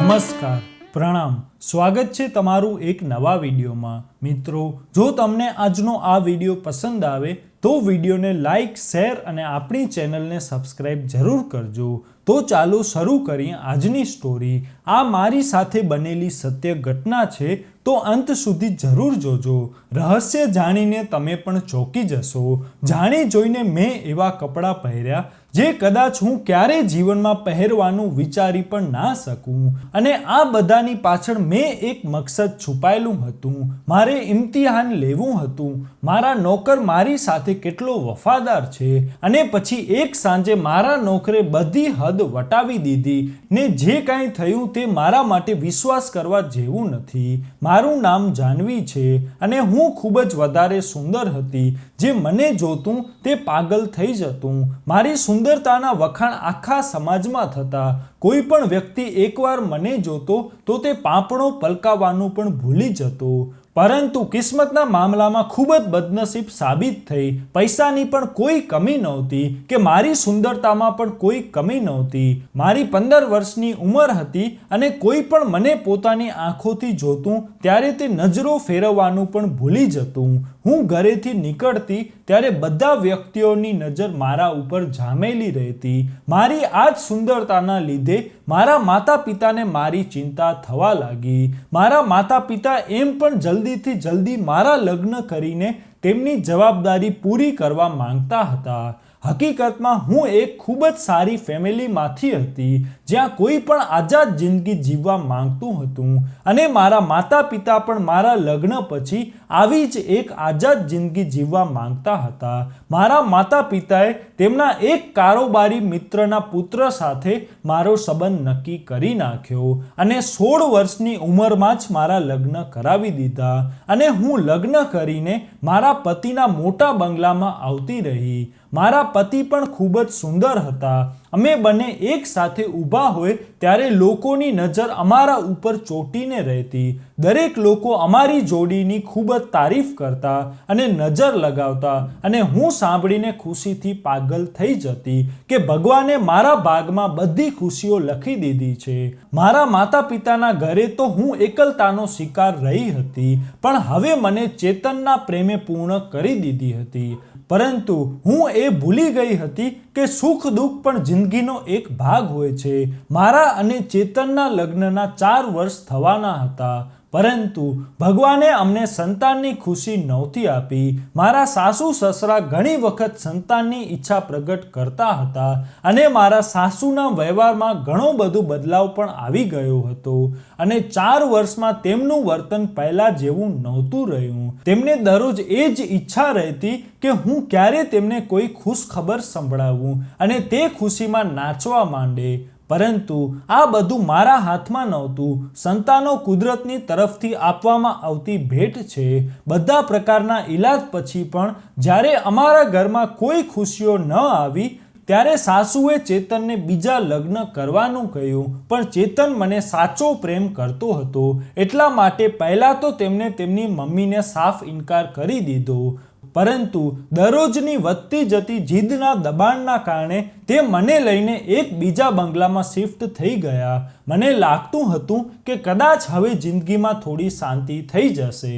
નમસ્કાર, પ્રણામ, સ્વાગત છે તમારું એક નવા વિડીયોમાં। મિત્રો, જો તમને આજનો આ વિડીયો પસંદ આવે તો વિડીયોને લાઇક, શેર અને આપણી ચેનલને સબસ્ક્રાઇબ જરૂર કરજો। તો ચાલો શરૂ કરીએ આજની સ્ટોરી। આ મારી સાથે બનેલી સત્ય ઘટના છે, તો અંત સુધી જરૂર જોજો। રહસ્ય જાણીને તમે પણ ચોંકી જશો। જાણી જોઈને મેં એવા કપડાં પહેર્યા જે કદાચ હું ક્યારેય જીવનમાં પહેરવાનું વિચારી પણ ના શકું, અને આ બધાની પાછળ મેં એક મકસદ છુપાયેલું હતું। મારે ઇમ્તિહાન લેવું હતું, મારા નોકર મારી સાથે કેટલો વફાદાર છે, અને પછી એક સાંજે મારા નોકરે બધી હદ વટાવી દીધી ને જે કાંઈ થયું તે મારા માટે વિશ્વાસ કરવા જેવું નથી। મારું નામ જાહ્નવી છે અને હું ખૂબ જ વધારે સુંદર હતી। જે મને જોતું તે પાગલ થઈ જતું। મારી સુંદરતાના વખાણ આખા સમાજમાં થતા। કોઈ પણ વ્યક્તિ એકવાર મને જોતો તો તે પાંપણો પલકાવવાનું પણ ભૂલી જતો। પરંતુ કિસ્મતના મામલામાં ખૂબ જ બદનસીબ સાબિત થઈ। પૈસાની પણ કોઈ કમી નહોતી કે મારી સુંદરતામાં પણ કોઈ કમી નહોતી। મારી 15 વર્ષની ઉંમર હતી અને કોઈ પણ મને પોતાની આંખોથી જોતું ત્યારે તે નજરો ફેરવવાનું પણ ભૂલી જતું। હું ઘરેથી નીકળતી ત્યારે બધા વ્યક્તિઓની નજર મારા ઉપર જામેલી રહેતી। મારી આ જ સુંદરતાના લીધે મારા માતા પિતાને મારી ચિંતા થવા લાગી। મારા માતા પિતા એમ પણ જલ્દીથી જલ્દી મારા લગ્ન કરીને તેમની જવાબદારી પૂરી કરવા માંગતા હતા। હકીકતમાં હું એક ખૂબ જ સારી ફેમિલીમાંથી હતી, જ્યાં કોઈ પણ આઝાદ જિંદગી જીવવા માંગતું હતું, અને મારા માતા પિતા પણ મારા લગ્ન પછી આવી જ એક આઝાદ જિંદગી જીવવા માંગતા હતા। મારા માતા પિતાએ તેમના એક કારોબારી મિત્રના પુત્ર સાથે મારો સંબંધ નક્કી કરી નાખ્યો અને 16 વર્ષની ઉંમરમાં જ મારા લગ્ન કરાવી દીધા, અને હું લગ્ન કરીને મારા પતિના મોટા બંગલામાં આવતી રહી। મારા પતિ પણ ખૂબ જ સુંદર હતા। અમે બંને એક સાથે ઊભા હોય ત્યારે લોકોની નજર અમારા ઉપર ચોંટીને રહેતી। દરેક લોકો અમારી જોડીની ખૂબ જ તારીફ કરતા અને નજર લગાવતા, અને હું સાંભળીને ખુશીથી પાગલ થઈ જતી કે ભગવાને મારા ભાગમાં બધી ખુશીઓ લખી દીધી છે। મારા માતા પિતાના ઘરે તો હું એકલતાનો શિકાર રહી હતી, પણ હવે મને ચેતનના પ્રેમે પૂર્ણ કરી દીધી હતી। પરંતુ હું એ ભૂલી ગઈ હતી કે સુખ દુઃખ પણ જિંદગીનો એક ભાગ હોય છે। મારા અને ચેતનના લગ્નના 4 વર્ષ થવાના હતા, પરંતુ ભગવાને અમને સંતાનની ખુશી નહોતી આપી। મારા સાસુ સસરા ઘણી વખત સંતાનની ઈચ્છા પ્રગટ કરતા હતા, અને મારા સાસુના વ્યવહારમાં ઘણો બધો બદલાવ પણ આવી ગયો હતો, અને 4 વર્ષમાં તેમનું વર્તન પહેલા જેવું નહોતું રહ્યું। તેમને દરરોજ એ જ ઈચ્છા રહેતી કે હું ક્યારે તેમને કોઈ ખુશ ખબર સંભળાવું અને તે ખુશીમાં નાચવા માંડે। પરંતુ આ બધું મારા હાથમાં નહોતું। સંતાનો કુદરતની તરફથી આપવામાં આવતી ભેટ છે। બધા પ્રકારના ઈલાજ પછી પણ જ્યારે અમારા ઘરમાં કોઈ ખુશીઓ ન આવી ત્યારે સાસુએ ચેતનને બીજા લગ્ન કરવાનું કહ્યું, પણ ચેતન મને સાચો પ્રેમ કરતો હતો, એટલા માટે પહેલાં તો તેમણે તેમની મમ્મીને સાફ ઇનકાર કરી દીધો। પરંતુ દરરોજની વધતી જતી જીદના દબાણના કારણે તે મને લઈને એક બીજા બંગલામાં શિફ્ટ થઈ ગયા। મને લાગતું હતું કે કદાચ હવે જિંદગીમાં થોડી શાંતિ થઈ જશે,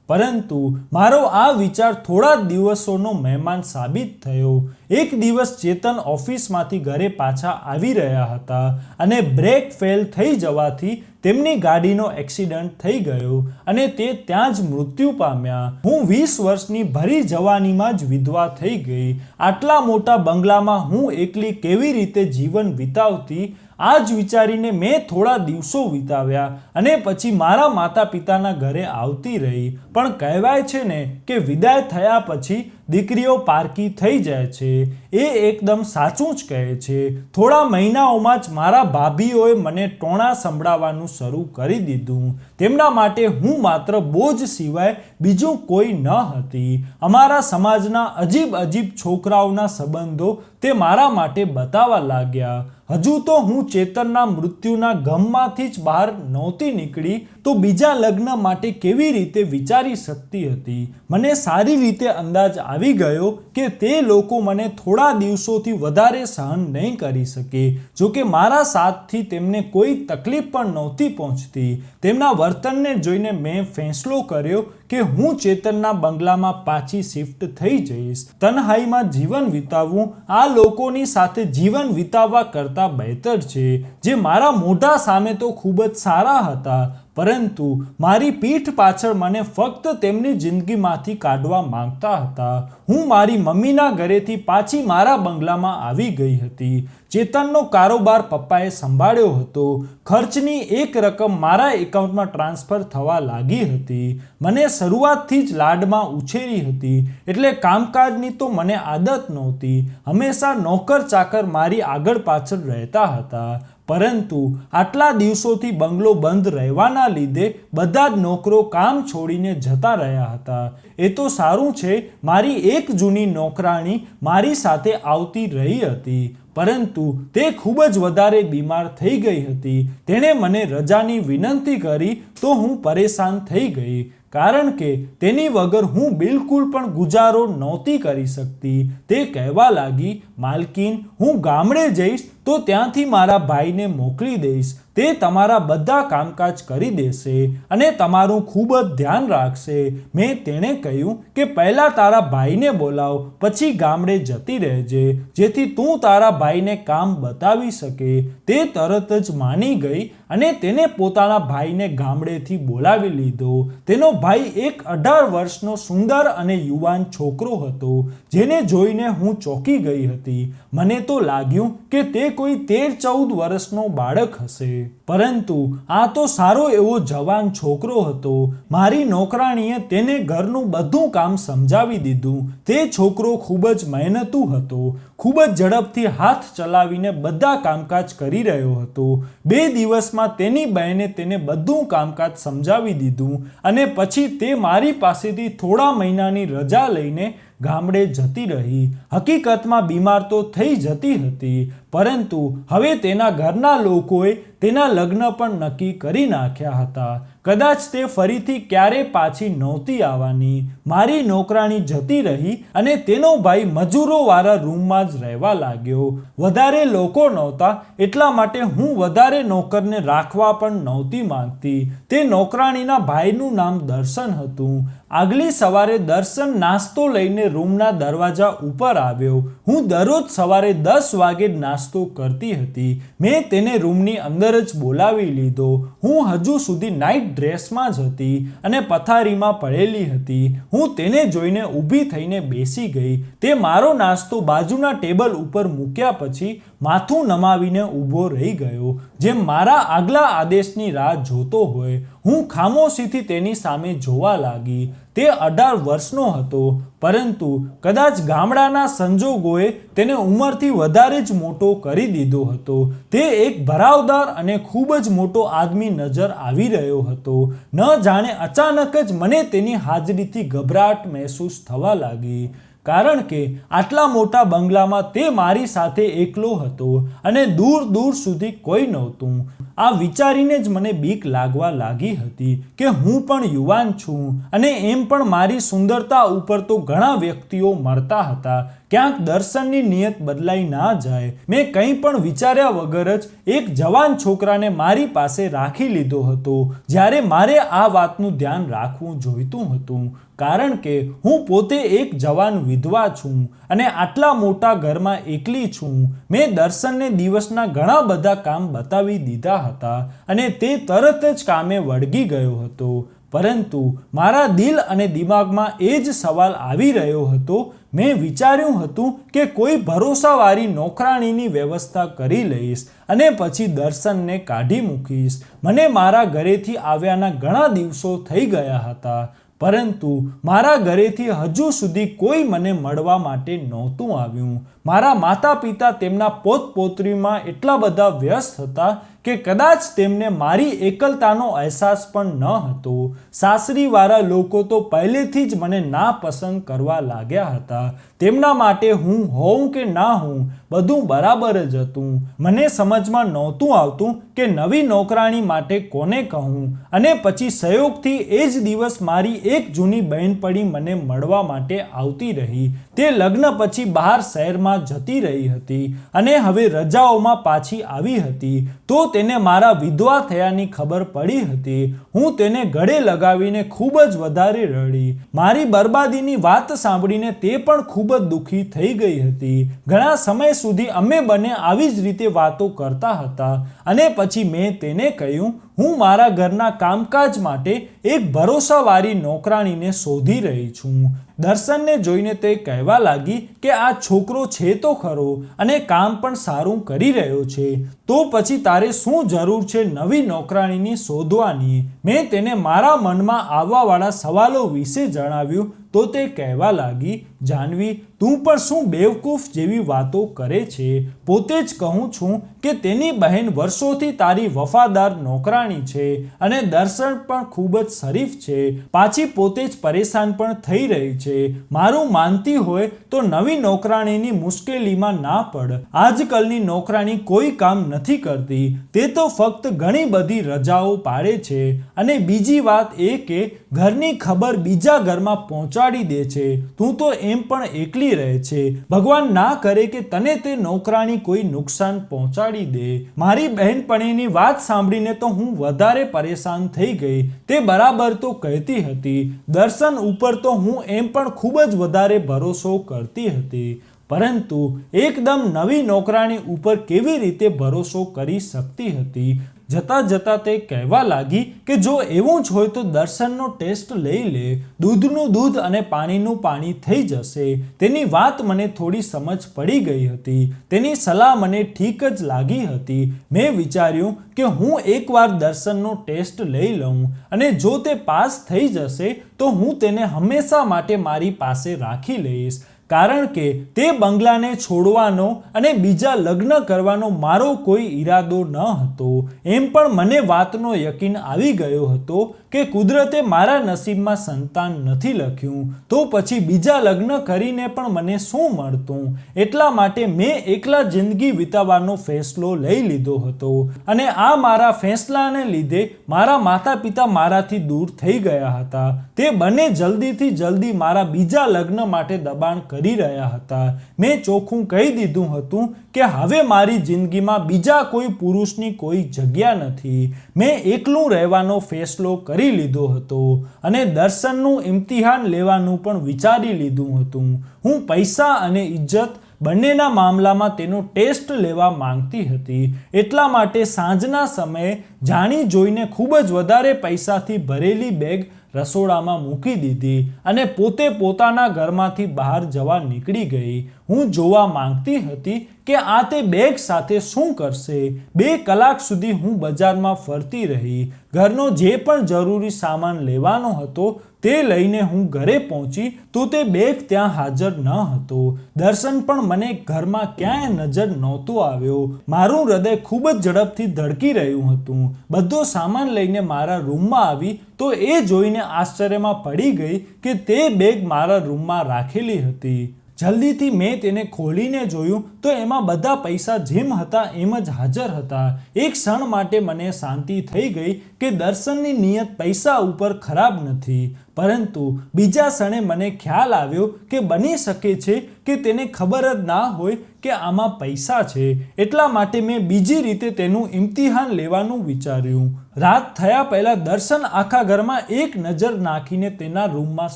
પરંતુ મારો આ વિચાર થોડા દિવસોનો મહેમાન સાબિત થયો। એક દિવસ ચેતન ઓફિસમાંથી ઘરે પાછા આવી રહ્યા હતા, અને બ્રેક ફેલ થઈ જવાથી તેમની ગાડીનો એક્સિડન્ટ થઈ ગયો અને તે ત્યાં જ મૃત્યુ પામ્યા। હું 20 વર્ષની ભરી જવાનીમાં જ વિધવા થઈ ગઈ। આટલા મોટા બંગલામાં હું એકલી કેવી રીતે જીવન વિતાવતી, આ જ વિચારીને મેં થોડા દિવસો વિતાવ્યા અને પછી મારા માતા પિતાના ઘરે આવતી રહી। પણ કહેવાય છે ને કે વિદાય થયા પછી દીકરીઓ પારકી થઈ જાય છે, એ એકદમ સાચું જ કહે છે। થોડા મહિનાઓમાં જ મારા ભાભીઓએ મને ટોણા સંભળાવવાનું શરૂ કરી દીધું। તેમના માટે હું માત્ર બોજ સિવાય બીજું કોઈ ન હતી। અમારા સમાજના અજીબ અજીબ છોકરાઓના સંબંધો તે મારા માટે બતાવવા લાગ્યા. હજુ તો હું ચેતનના મૃત્યુના ગમમાંથી જ બહાર નહોતી નીકળી તો બીજા લગ્ન માટે કેવી રીતે વિચારી શકતી હતી. મને સારી રીતે અંદાજ આવી ગયો કે તે લોકો મને થોડા દિવસોથી વધારે સહન નહીં કરી શકે. જોકે મારા સાથથી તેમને કોઈ તકલીફ પણ નહોતી પહોંચતી. તેમના વર્તનને જોઈને મેં ફેંસલો કર્યો કે હું ચેતનના બંગલામાં પાછી શિફ્ટ થઈ જઈશ. તન્હાઈમાં જીવન વિતાવવું આ લોકોની સાથે જીવન વિતાવવા કરતાં બહેતર છે, જે મારા મોઢા સામે તો ખૂબ જ સારા હતા, પરંતુ મારી પીઠ પાછળ મને ફક્ત તેમની જિંદગીમાંથી કાઢવા માંગતા હતા. હું મારી મમ્મીના ઘરેથી પાછી મારા બંગલામાં આવી ગઈ હતી. ચેતનનો કારોબાર પપ્પાએ સંભાળ્યો હતો. ખર્ચની એક રકમ મારા એકાઉન્ટમાં ટ્રાન્સફર થવા લાગી હતી. મને શરૂઆતથી જ લાડમાં ઉછેરી હતી, એટલે કામકાજની તો મને આદત નહોતી. હંમેશા નોકર ચાકર મારી આગળ પાછળ રહેતા હતા. પરંતુ આટલા દિવસોથી બંગલો બંધ રહેવાના લીધે બધા જ નોકરો કામ છોડીને જતા રહ્યા હતા. એ તો સારું છે, મારી એક જૂની નોકરાણી મારી સાથે આવતી રહી હતી, પરંતુ તે ખૂબ જ વધારે બીમાર થઈ ગઈ હતી. તેણે મને રજાની વિનંતી કરી તો હું પરેશાન થઈ ગઈ, કારણ કે તેની વગર હું બિલકુલ પણ ગુજારો નહોતી કરી શકતી. તે કહેવા લાગી, માલકીન, હું ગામડે જઈશ તો ત્યાંથી મારા ભાઈને મોકલી દઈશ. તે તમારા બધા કામકાજ કરી દેશે અને તમારું ખૂબ જ ધ્યાન રાખશે. મેં તેણે કહ્યું કે પહેલાં તારા ભાઈને બોલાવ, પછી ગામડે જતી રહેજે, જેથી તું તારા ભાઈને કામ બતાવી શકે. તે તરત જ માની ગઈ અને તેને પોતાના ભાઈને ગામડેથી બોલાવી લીધો. તેનો ભાઈ એક 18 વર્ષનો સુંદર અને યુવાન છોકરો હતો, જેને જોઈને હું ચોંકી ગઈ હતી. મને તો લાગ્યું કે તે કોઈ 13-14 વર્ષનો બાળક હશે, પરંતુ આ તો સારો એવો જવાન છોકરો હતો. મારી નોકરાણીએ તેને ઘરનું બધું કામ સમજાવી દીધું. તે છોકરો ખૂબ જ મહેનતુ હતો, ખૂબ જ ઝડપથી હાથ ચલાવીને બધા કામકાજ કરી રહ્યો હતો. 2 દિવસમાં તેની બહેને તેને બધું કામકાજ સમજાવી દીધું અને પછી તે મારી પાસેથી થોડા મહિનાની રજા લઈને ગામડે જતી રહી. હકીકતમાં બીમાર તો થઈ જતી હતી, પરંતુ હવે તેના ઘરના લોકોએ તેના લગ્ન પણ નક્કી કરી નાખ્યા હતા. કદાચ તે ફરીથી ક્યારે પાછી નહોતી આવવાની. મારી નોકરાણી જતી રહી અને તેનો ભાઈ મજૂરોવાળા રૂમમાં જ રહેવા લાગ્યો. વધારે લોકો નહોતા, એટલા માટે હું વધારે નોકરને રાખવા પણ નહોતી માંગતી. તે નોકરાણીના ભાઈનું નામ દર્શન હતું. આગલી સવારે દર્શન નાસ્તો લઈને રૂમના દરવાજા ઉપર આવ્યો. હું દરરોજ સવારે 10 વાગે નાસ્તો કરતી હતી. મેં તેને રૂમની અંદર જ બોલાવી લીધો. હું હજુ સુધી નાઇટ ડ્રેસમાં જ હતી અને પથારીમાં પડેલી હતી. હું તેને જોઈને ઊભી થઈને બેસી ગઈ. તે મારો નાસ્તો બાજુના ટેબલ ઉપર મૂક્યા પછી માથું નમાવીને ઊભો રહી ગયો, જેમ મારા આગલા આદેશની રાહ જોતો હોય. હું ખામોશીથી તેની સામે જોવા લાગી. તે 18 વર્ષનો હતો, પરંતુ કદાચ ગામડાના સંજોગોએ તેને ઉંમરથી વધારે જ મોટો કરી દીધો હતો. તે એક ભરાવદાર અને ખૂબ જ મોટો આદમી નજર આવી રહ્યો હતો. ન જાણે અચાનક જ મને તેની હાજરીથી ગભરાટ મહેસૂસ થવા લાગી, કારણ કે આટલા મોટા બંગલામાં તે મારી સાથે એકલો હતો અને દૂર દૂર સુધી કોઈ નહોતું. આ વિચારીને જ મને બીક લાગવા લાગી હતી કે હું પણ યુવાન છું અને એમ પણ મારી સુંદરતા ઉપર તો ઘણા વ્યક્તિઓ મરતા હતા. ક્યાંક દર્શનની નિયત બદલાઈ ના જાય. મેં કંઈ પણ વિચાર્યા વગર જ એક જવાન છોકરાને મારી પાસે રાખી લીધો હતો, જ્યારે મારે આ વાતનું ધ્યાન રાખવું જોઈતું હતું, કારણ કે હું પોતે એક જવાન વિધવા છું અને આટલા મોટા ઘરમાં એકલી છું. મેં દર્શનને દિવસના ઘણા બધા કામ બતાવી દીધા હતા અને તે તરત જ કામે વળગી ગયો હતો. પરંતુ મારા દિલ અને દિમાગમાં એ જ સવાલ આવી રહ્યો હતો. મેં વિચાર્યું હતું કે કોઈ ભરોસાવાળી નોકરાણીની વ્યવસ્થા કરી લઈશ અને પછી દર્શનને કાઢી મૂકીશ. મને મારા ઘરેથી આવ્યાના ઘણા દિવસો થઈ ગયા હતા, પરંતુ મારા ઘરેથી હજુ સુધી કોઈ મને મળવા માટે નહોતું આવ્યું. મારા માતા પિતા તેમના પોતપોતરીમાં એટલા બધા વ્યસ્ત હતા કે કદાચ તેમને મારી એકલતાનો અહેસાસ પણ ન હતો. સાસરીવાળા લોકો તો પહેલેથી જ મને નાપસંદ કરવા લાગ્યા હતા. તેમના માટે હું હોઉં કે ના હોઉં બધું બરાબર જ હતું. મને સમજમાં નહોતું આવતું કે નવી નોકરાણી માટે કોને કહું. અને પછી સંયોગથી એ જ દિવસ મારી એક જૂની બહેનપણી મને મળવા માટે આવતી રહી. તે લગ્ન પછી બહાર શહેરમાં જતી રહી હતી અને હવે રજાઓમાં પાછી આવી હતી. તો તેને મારા વિધવા થયાની ખબર પડી હતી. હું તેને ગળે લગાવીને ખૂબ જ વધારે રડી. મારી બરબાદીની વાત સાંભળીને તે પણ ખૂબ જ દુઃખી થઈ ગઈ હતી. ઘણા સમય સુધી અમે બંને આવી જ રીતે વાતો કરતા હતા અને પછી મેં તેને કહ્યું, હું મારા ઘરના કામકાજ માટે એક ભરોસાવાળી નોકરાણીને શોધી રહી છું. દર્શનને જોઈને તે કહેવા લાગી કે આ છોકરો છે તો ખરો અને કામ પણ સારું કરી રહ્યો છે, તો પછી તારે શું જરૂર છે નવી નોકરાણીની શોધવાની? મેં તેને મારા મનમાં આવવાવાળા સવાલો વિશે જણાવ્યું તો તે કહેવા લાગી, જાનવી તું પણ શું બેવકૂફ જેવી વાતો કરે છે. પોતે જ કહું છું કે તેની બહેન વર્ષોથી તારી વફાદાર નોકરાણી છે અને દર્શન પણ ખૂબ જ શરીફ છે. પાછી પોતે જ પરેશાન પણ થઈ રહી છે. મારું માનતી હોય તો નવી નોકરાણીની મુશ્કેલીમાં ના પડ. આજકાલની નોકરાણી કોઈ કામ નથી કરતી. તે તો ફક્ત ઘણી બધી રજાઓ પાડે છે અને બીજી વાત એ કે ઘરની ખબર બીજા ઘરમાં પહોંચાડી દે છે. તું તો એમ પણ એકલી રહે છે. ભગવાન ના કરે કે તને તે નોકરાણી કોઈ નુકસાન પહોંચાડી દે. મારી બહેનપણીની વાત સાંભળીને તો હું વધારે પરેશાન થઈ ગઈ. તે બરાબર તો કહેતી હતી. દર્શન ઉપર તો હું એમ પણ ખૂબ જ વધારે ભરોસો કરતી હતી, પરંતુ એકદમ નવી નોકરાણી ઉપર કેવી રીતે ભરોસો કરી શકતી હતી? જતાં જતાં તે કહેવા લાગી કે જો એવું જ હોય તો દર્શનનો ટેસ્ટ લઈ લે. દૂધનું દૂધ અને પાણીનું પાણી થઈ જશે. તેની વાત મને થોડી સમજ પડી ગઈ હતી. તેની સલાહ મને ઠીક જ લાગી હતી. મેં વિચાર્યું કે હું એકવાર દર્શનનો ટેસ્ટ લઈ લઉં અને જો તે પાસ થઈ જશે તો હું તેને હંમેશા માટે મારી પાસે રાખી લઈશ. કારણ કે તે બંગલાને છોડવાનો અને બીજા લગ્ન કરવાનો મારો કોઈ ઈરાદો ન હતો. એમ પણ મને વાતનો યકીન આવી ગયો હતો કે કુદરતે મારા નસીબમાં સંતાન નથી લખ્યું, તો પછી બીજા લગ્ન કરીને પણ મને શું મળતું? એટલા માટે મેં એકલા જિંદગી વિતાવવાનો ફેસલો લઈ લીધો હતો અને આ મારા ફેસલાને લીધે મારા માતા પિતા મારાથી દૂર થઈ ગયા હતા. તે બંને જલ્દીથી જલ્દી મારા બીજા લગ્ન માટે દબાણ કરી રહ્યા હતા. મેં ચોખ્ખું કહી દીધું હતું કે હવે મારી જિંદગીમાં બીજા કોઈ પુરુષની કોઈ જગ્યા નથી. મેં એકલું રહેવાનો ફેસલો કરી લીધો હતો અને દર્શનનું ઇમ્તિહાન લેવાનું પણ વિચારી લીધું હતું. હું પૈસા અને ઇજ્જત બંનેના મામલામાં તેનો ટેસ્ટ લેવા માંગતી હતી. એટલા માટે સાંજના સમયે જાણી જોઈને ખૂબ જ વધારે પૈસાથી ભરેલી બેગ રસોડામાં મૂકી દીધી અને પોતે પોતાના ઘરમાંથી બહાર જવા નીકળી ગઈ. હું જોવા માંગતી હતી કે આ તે બેગ સાથે શું કરશે. 2 કલાક સુધી હું બજારમાં ફરતી રહી. ઘરનો જે પણ જરૂરી સામાન લેવાનો હતો તે લઈને હું ઘરે પહોંચી તો તે બેગ ત્યાં હાજર ન હતો. દર્શન પણ મને ઘરમાં ક્યાંય નજર નહોતો આવ્યો. મારું હૃદય ખૂબ જ ઝડપથી ધડકી રહ્યું હતું. બધો સામાન લઈને મારા રૂમમાં આવી તો એ જોઈને આશ્ચર્યમાં પડી ગઈ કે તે બેગ મારા રૂમમાં રાખેલી હતી. જલ્દીથી મેં તેને ખોલીને જોયું તો એમાં બધા પૈસા જેમ હતા એમ જ હાજર હતા. એક ક્ષણ માટે મને શાંતિ થઈ ગઈ કે દર્શનની નિયત પૈસા ઉપર ખરાબ નથી, પરંતુ બીજા ક્ષણે મને ખ્યાલ આવ્યો કે બની શકે છે કે તેને ખબર જ ના હોય કે આમાં પૈસા છે. એટલા માટે મેં બીજી રીતે તેનું ઇમ્તિહાન લેવાનું વિચાર્યું. રાત થયા પહેલા દર્શન આખા ઘરમાં એક નજર નાખીને તેના રૂમમાં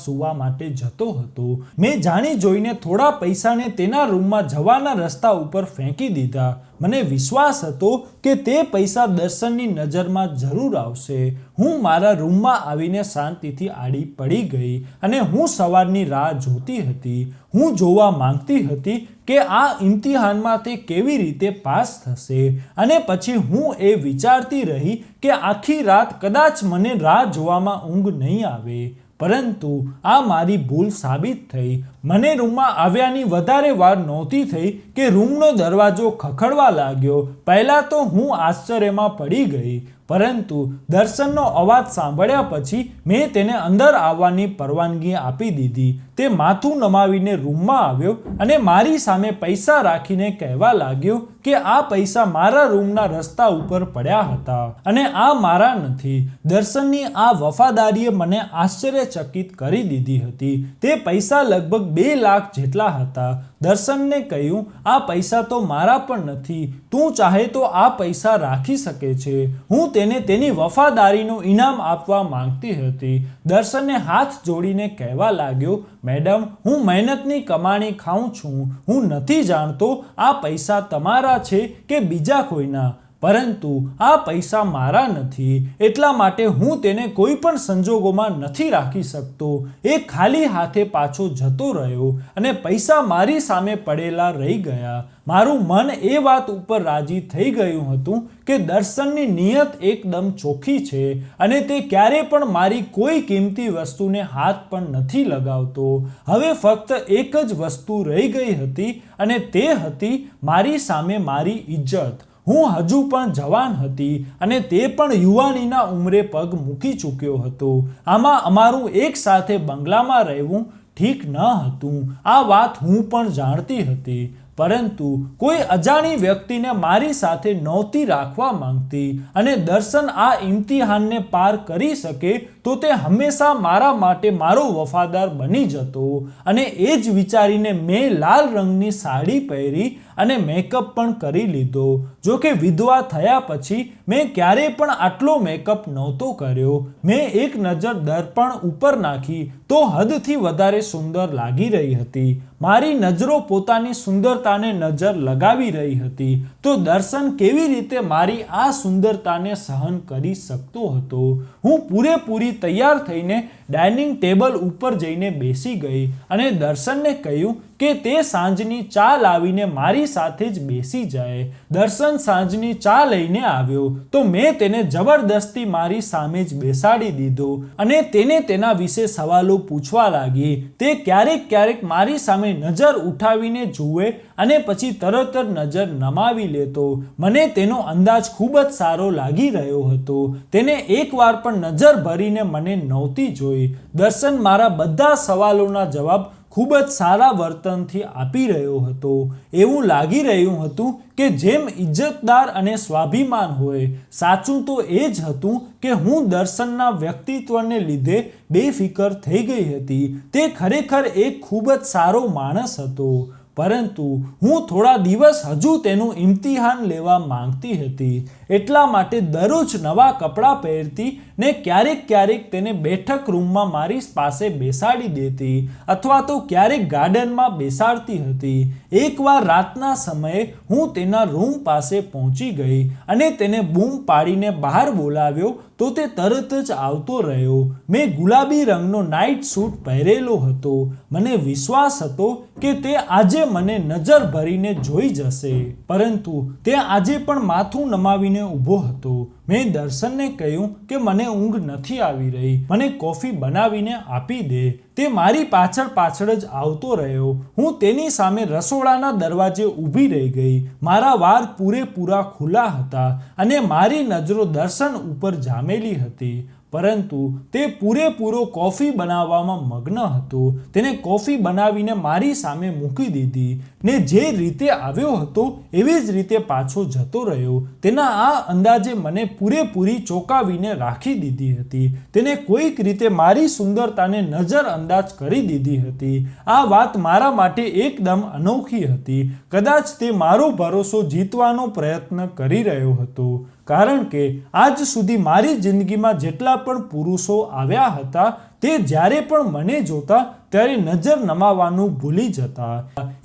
સૂવા માટે જતો હતો. મેં જાણી જોઈને થોડા પૈસાને તેના રૂમમાં જવાના રસ્તા ઉપર ફેંકી દીધા. મને વિશ્વાસ હતો કે તે પૈસા દર્શનની નજરમાં જરૂર આવશે. હું મારા રૂમમાં આવીને શાંતિથી આડી પડી ગઈ અને હું સવારની રાહ જોતી હતી. હું જોવા માંગતી હતી કે આ ઇમ્તિહાનમાં તે કેવી રીતે પાસ થશે અને પછી હું એ વિચારતી રહી કે આખી રાત કદાચ મને રાહ જોવામાં ઊંઘ નહીં આવે. પરંતુ આ મારી ભૂલ સાબિત થઈ. મને રૂમમાં આવ્યાની વધારે વાર નહોતી થઈ કે રૂમનો દરવાજો ખખડવા લાગ્યો. પહેલાં તો હું આશ્ચર્યમાં પડી ગઈ, પરંતુ દર્શનનો અવાજ સાંભળ્યા પછી મેં તેને અંદર આવવાની પરવાનગી આપી દીધી. તે માથું નમાવીને રૂમમાં આવ્યો અને મારી સામે પૈસા રાખીને કહેવા લાગ્યો કે આ પૈસા મારા રૂમના રસ્તા ઉપર પડ્યા હતા અને આ મારા નથી. દર્શનની આ વફાદારીએ મને આશ્ચર્યચકિત કરી દીધી હતી. તે પૈસા લગભગ 2 લાખ જેટલા હતા. દર્શનને કહ્યું, આ પૈસા તો મારા પણ નથી, તું ચાહે તો આ પૈસા રાખી શકે છે. હું તેને તેની વફાદારીનું ઇનામ આપવા માંગતી હતી. દર્શને હાથ જોડીને કહેવા લાગ્યો, મેડમ, હું મહેનતની કમાણી ખાઉં છું. હું નથી જાણતો આ પૈસા તમારા છે કે બીજા કોઈના, પરંતુ આ પૈસા મારા નથી, એટલા માટે હું તેને કોઈ પણ સંજોગોમાં નથી રાખી શકતો. એ ખાલી હાથે પાછો જતો રહ્યો અને પૈસા મારી સામે પડેલા રહી ગયા. મારું મન એ વાત ઉપર રાજી થઈ ગયું હતું કે દર્શનની નિયત એકદમ ચોખ્ખી છે અને તે ક્યારે પણ મારી કોઈ કિંમતી વસ્તુને હાથ પણ નથી લગાવતો. હવે ફક્ત એક જ વસ્તુ રહી ગઈ હતી અને તે હતી મારી સામે મારી ઇજ્જત. હું હજુ પણ જવાન હતી અને તે પણ યુવાનીના ઉંમરે પગ મૂકી ચૂક્યો હતો. આમાં અમારું એક સાથે બંગલામાં રહેવું ઠીક ન હતું. આ વાત હું પણ જાણતી હતી, પરંતુ કોઈ અજાણી વ્યક્તિને મારી સાથે નહોતી રાખવા માંગતી અને દર્શન આ ઇમ્તિહાનને પાર કરી શકે તો તે હંમેશા મારા માટે મારો વફાદાર બની જતો. અને એ જ વિચારીને મેં લાલ રંગની સાડી પહેરી અને મેકઅપ પણ કરી લીધો. જો કે વિધવા થયા પછી મેં ક્યારેય પણ આટલો મેકઅપ નહોતો કર્યો. મેં એક નજર દર્પણ ઉપર નાખી તો હદથી વધારે સુંદર લાગી રહી હતી. મારી નજરો પોતાની સુંદરતાને નજર લગાવી રહી હતી તો દર્શન કેવી રીતે મારી આ સુંદરતાને સહન કરી શકતો હતો. હું પૂરેપૂરી તૈયાર થઈને ડાઇનિંગ ટેબલ ઉપર જઈને બેસી ગઈ અને દર્શનને કહ્યું કે તે સાંજની ચા લાવીને મારી સાથે જ બેસી જાય. દર્શન સાંજની ચા લઈને આવ્યો તો મેં તેને જબરદસ્તી મારી સામે જ બેસાડી દીધો અને તેને તેના વિશે સવાલો પૂછવા લાગી. તે ક્યારેક મારી સામે નજર ઉઠાવીને જુએ અને પછી તરત જ નજર નમાવી લેતો. મને તેનો અંદાજ ખૂબ જ સારો લાગી રહ્યો હતો. તેને એકવાર પણ નજર ભરીને મને નહોતી જોઈ. દર્શન મારા બધા સવાલોના જવાબ ખૂબ જ સારા વર્તનથી આપી રહ્યો હતો. એવું લાગી રહ્યું હતું કે જેમ ઇજ્જતદાર અને સ્વાભિમાન હોય. સાચું તો એ જ હતું કે હું દર્શનના વ્યક્તિત્વને લીધે બેફિકર થઈ ગઈ હતી. તે ખરેખર એક ખૂબ જ સારો માણસ હતો, પરંતુ હું થોડા દિવસ હજુ તેનું ઇમ્તિહાન લેવા માંગતી હતી. એટલા માટે દરરોજ નવા કપડાં પહેરતી ને ક્યારેક તેને બેઠક રૂમમાં મારી પાસે બેસાડી દેતી અથવા તો ક્યારેક ગાર્ડનમાં બેસાડતી હતી. એકવાર રાતના સમયે હું તેના રૂમ પાસે પહોંચી ગઈ અને તેને બૂમ પાડીને બહાર બોલાવ્યો તો તે તરત જ આવતો રહ્યો. મેં ગુલાબી રંગનો નાઇટ સૂટ પહેરેલો હતો. મને વિશ્વાસ હતો કે તે આજે મને નજર ભરીને જોઈ જશે, પરંતુ તે આજે પણ માથું નમાવીને ઊભો હતો. મેં દર્શનને કહ્યું કે મને ઊંઘ નથી આવી રહી, મને કોફી બનાવીને આપી દે. તે મારી પાછળ જ આવતો રહ્યો. હું તેની સામે રસોડાના દરવાજે ઊભી રહી ગઈ. મારા વાળ પૂરેપૂરા ખુલ્લા હતા અને મારી નજરો દર્શન ઉપર જામેલી હતી, પરંતુ તે પૂરેપૂરો કોફી બનાવવામાં મગ્ન હતો. તેને કોફી બનાવીને મારી સામે મૂકી દીધી ને જે રીતે આવ્યો હતો એવી જ રીતે પાછો જતો રહ્યો. તેના આ અંદાજે મને પૂરેપૂરી ચોંકાવીને રાખી દીધી હતી. તેને કોઈક રીતે મારી સુંદરતાને નજરઅંદાજ કરી દીધી હતી. આ વાત મારા માટે એકદમ અનોખી હતી. કદાચ તે મારો ભરોસો જીતવાનો પ્રયત્ન કરી રહ્યો હતો, કારણ કે આજ સુધી મારી જિંદગીમાં જેટલા પણ પુરુષો આવ્યા હતા તે જ્યારે પણ મને જોતા ત્યારે નજર નમાવાનું ભૂલી જતા.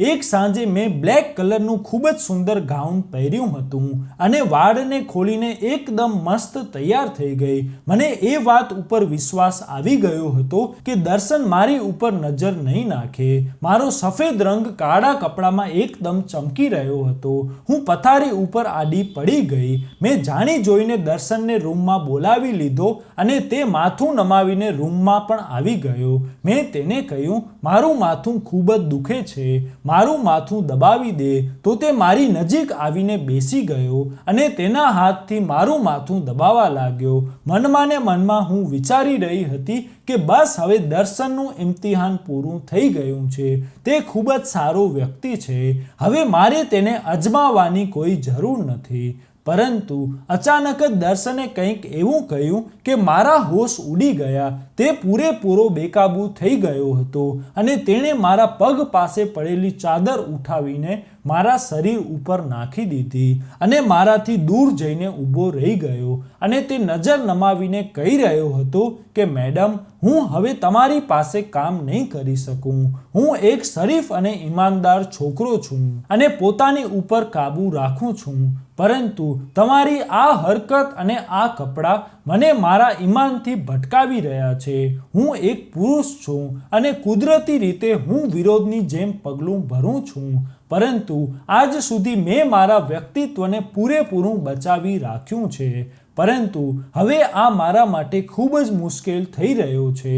એક સાંજે મેં બ્લેક કલરનું ખૂબ જ સુંદર ગાઉન પહેર્યું હતું અને વાળને ખોલીને એકદમ મસ્ત તૈયાર થઈ ગઈ. મને એ વાત ઉપર વિશ્વાસ આવી ગયો હતો કે દર્શન મારી ઉપર નજર નહીં નાખે. મારો સફેદ રંગ કાળા કપડામાં એકદમ ચમકી રહ્યો હતો. હું પથારી ઉપર આડી પડી ગઈ. મેં જાણી જોઈને દર્શનને રૂમમાં બોલાવી લીધો અને તે માથું નમાવીને રૂમમાં પણ આવી ગયો. મેં તેને કહ્યું, કહ્યું, મારું માથું ખૂબ જ દુખે છે, મારું માથું દબાવી દે. તો તે મારી નજીક આવીને બેસી ગયો અને તેના હાથથી મારું માથું દબાવવા લાગ્યો. મનમાં ને મનમાં હું વિચારી રહી હતી કે બસ હવે દર્શનનું ઇમ્તિહાન પૂરું થઈ ગયું છે. તે ખૂબ જ સારો વ્યક્તિ છે, હવે મારે તેને અજમાવવાની કોઈ જરૂર નથી. પરંતુ અચાનક જ દર્શને કંઈક એવું કહ્યું કે મારા હોશ ઉડી ગયા. તે પૂરેપૂરો બેકાબૂ થઈ ગયો હતો અને તેણે મારા પગ પાસે પડેલી ચાદર ઉઠાવીને મારા શરીર ઉપર નાખી દીધી અને મારાથી દૂર જઈને ઊભો રહી ગયો અને તે નજર નમાવીને કહી રહ્યો હતો કે મેડમ, હું હવે તમારી પાસે કામ નહીં કરી શકું. હું એક શરીફ અને ઈમાનદાર છોકરો છું અને પોતાની ઉપર કાબૂ રાખું છું, પરંતુ તમારી આ હરકત અને આ કપડાં મને મારા ઈમાનથી ભટકાવી રહ્યા છે. હું એક પુરુષ છું અને કુદરતી રીતે હું વિરોધની જેમ પગલું ભરું છું, પરંતુ આજ સુધી મેં મારા વ્યક્તિત્વને પૂરેપૂરું બચાવી રાખ્યું છે. પરંતુ હવે આ મારા માટે ખૂબ જ મુશ્કેલ થઈ રહ્યો છે.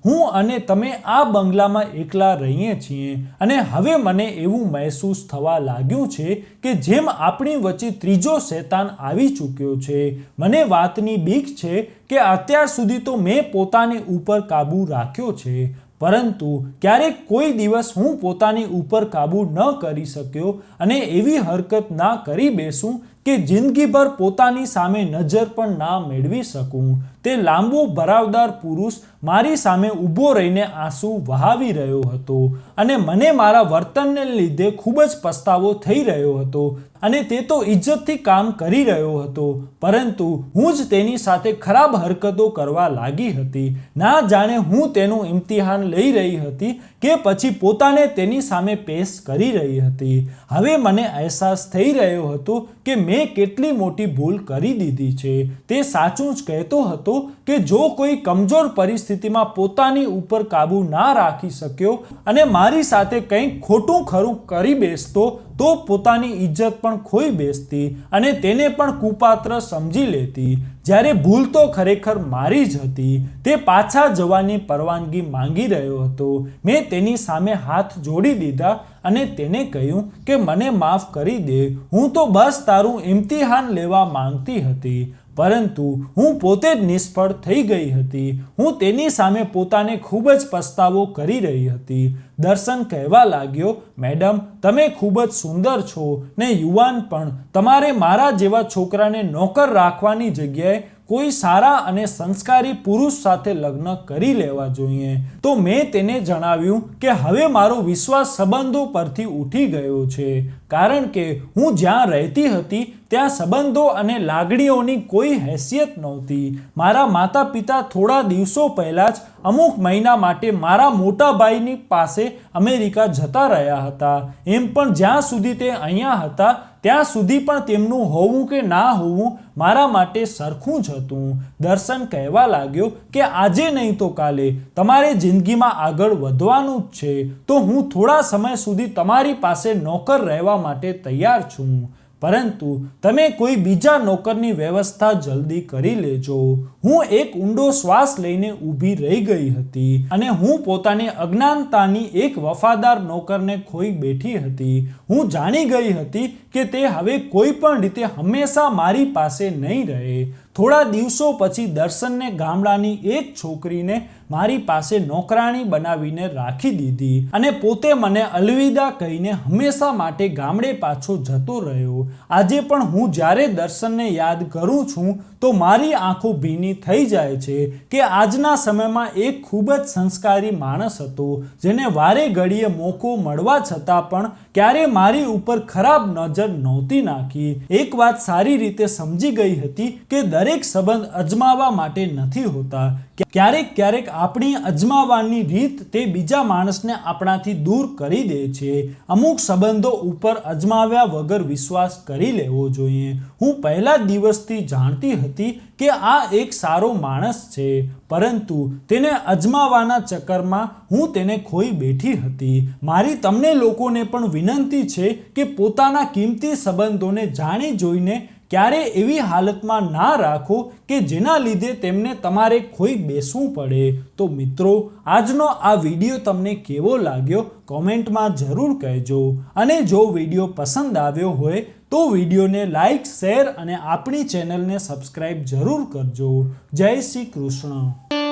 હું અને તમે આ બંગલામાં એકલા રહીએ છીએ અને હવે મને એવું મહેસૂસ થવા લાગ્યું છે કે જેમ આપણી વચ્ચે ત્રીજો શૈતાન આવી ચૂક્યો છે. મને વાતની બીક છે કે અત્યાર સુધી તો મેં પોતાની ઉપર કાબૂ રાખ્યો છે, પરંતુ ક્યારેક કોઈ દિવસ હું પોતાની ઉપર કાબૂ ન કરી શક્યો અને એવી હરકત ના કરી બેસું કે જિંદગીભર પોતાની સામે નજર પણ ના મેળવી શકું. તે લાંબો ભરાવદાર પુરુષ મારી સામે ઊભો રહીને આંસુ વહાવી રહ્યો હતો અને મને મારા વર્તનને લીધે ખૂબ જ પસ્તાવો થઈ રહ્યો હતો અને તે તો ઇજ્જતથી કામ કરી રહ્યો હતો, પરંતુ હું જ તેની સાથે ખરાબ હરકતો કરવા લાગી હતી. ના જાણે હું તેનું ઇમ્તિહાન લઈ રહી હતી કે પછી પોતાને તેની સામે પેશ કરી રહી હતી. હવે મને અહેસાસ થઈ રહ્યો હતો કે મેં કેટલી મોટી ભૂલ કરી દીધી છે. તે સાચું જ કહેતો હતો કે જો કોઈ કમજોર પરિસ્થિતિમાં પોતાની ઉપર કાબૂ ના રાખી શક્યો અને મારી સાથે કંઈક ખોટું ખરું કરી બેસતો તો પોતાની ઇજ્જત પણ ખોઈ બેસતી અને તેને પણ કુપાત્ર સમજી લેતી, જ્યારે ભૂલ તો ખરેખર મારી જ હતી. તે પાછા જવાની પરવાનગી માંગી રહ્યો હતો. મેં તેની સામે હાથ જોડી દીધા અને તેને કહ્યું કે મને માફ કરી દે, હું તો બસ તારું ઇમ્તિહાન લેવા માંગતી હતી, પરંતુ હું પોતે જ નિષ્ફળ થઈ ગઈ હતી. હું તેની સામે પોતાને ખૂબ જ પસ્તાવો કરી રહી હતી. દર્શન કહેવા લાગ્યો, મેડમ, તમે ખૂબ જ સુંદર છો ને યુવાન પણ. તમારે મારા જેવા છોકરાને નોકર રાખવાની જગ્યાએ કોઈ સારા અને સંસ્કારી પુરુષ સાથે લગ્ન કરી લેવા જોઈએ. તો મેં તેને જણાવ્યું કે હવે મારો વિશ્વાસ સંબંધો પરથી ઉઠી ગયો છે, કારણ કે હું જ્યાં રહેતી હતી ત્યાં સંબંધો અને લાગણીઓની કોઈ હેસિયત નહોતી. મારા માતા પિતા થોડા દિવસો પહેલા જ અમુક મહિના માટે મારા મોટા ભાઈની પાસે અમેરિકા જતા રહ્યા હતા. એમ પણ જ્યાં સુધી તે અહીંયા હતા ત્યાં સુધી પણ તેમનું હોવું કે ના હોવું મારા માટે સરખું જ હતું. દર્શન કહેવા લાગ્યો કે આજે નહીં તો કાલે તમારે જિંદગીમાં આગળ વધવાનું જ છે, તો હું થોડા સમય સુધી તમારી પાસે નોકર રહેવા માટે તૈયાર છું, પરંતુ તમે કોઈ બીજા નોકરની વ્યવસ્થા જલ્દી કરી લેજો. હું એક ઊંડો શ્વાસ લઈને ઊભી રહી ગઈ હતી અને હું પોતાની અજ્ઞાનતાની એક વફાદાર નોકરને ખોઈ બેઠી હતી. હું જાણી ગઈ હતી કે તે હવે કોઈ પણ રીતે હંમેશા મારી પાસે નહીં રહે. થોડા દિવસો પછી દર્શનને ગામડાની એક છોકરીને મારી પાસે નોકરાણી બનાવીને રાખી દીધી અને પોતે મને અલવિદા કહીને હંમેશા માટે ગામડે પાછો જતો રહ્યો. આજે પણ હું જ્યારે દર્શનને યાદ કરું છું તો મારી આંખો ભીની થઈ જાય છે કે આજના સમયમાં એક ખૂબ જ સંસ્કારી માણસ હતો, જેને વારે ઘડીએ મોકો મળવા છતાં પણ ક્યારે મારી ઉપર ખરાબ નજર નહોતી નાખી. એક વાત સારી રીતે સમજી ગઈ હતી કે દરેક સંબંધ અજમાવવા માટે નથી હોતા. ક્યારેક આપણી અજમાવવાની રીત તે બીજા માણસને આપણાથી દૂર કરી દે છે. અમુક સંબંધો ઉપર અજમાવ્યા વગર વિશ્વાસ કરી લેવો જોઈએ. હું પહેલા દિવસથી જાણતી હતી કે આ એક સારો માણસ છે, પરંતુ તેને અજમાવવાના ચક્કરમાં હું તેને ખોઈ બેઠી હતી. મારી તમને લોકોને પણ વિનંતી છે કે પોતાના કિંમતી સંબંધોને જાણી જોઈને ક્યારે એવી હાલતમાં ના રાખો કે જેના લીધે તેમને તમારે ખોઈ બેસવું પડે. તો મિત્રો, આજનો આ વિડીયો તમને કેવો લાગ્યો કોમેન્ટમાં જરૂર કહેજો. અને જો વિડીયો પસંદ આવ્યો હોય તો વિડીયોને લાઈક, શેર અને આપણી ચેનલને સબસ્ક્રાઈબ જરૂર કરજો. જય શ્રી કૃષ્ણ.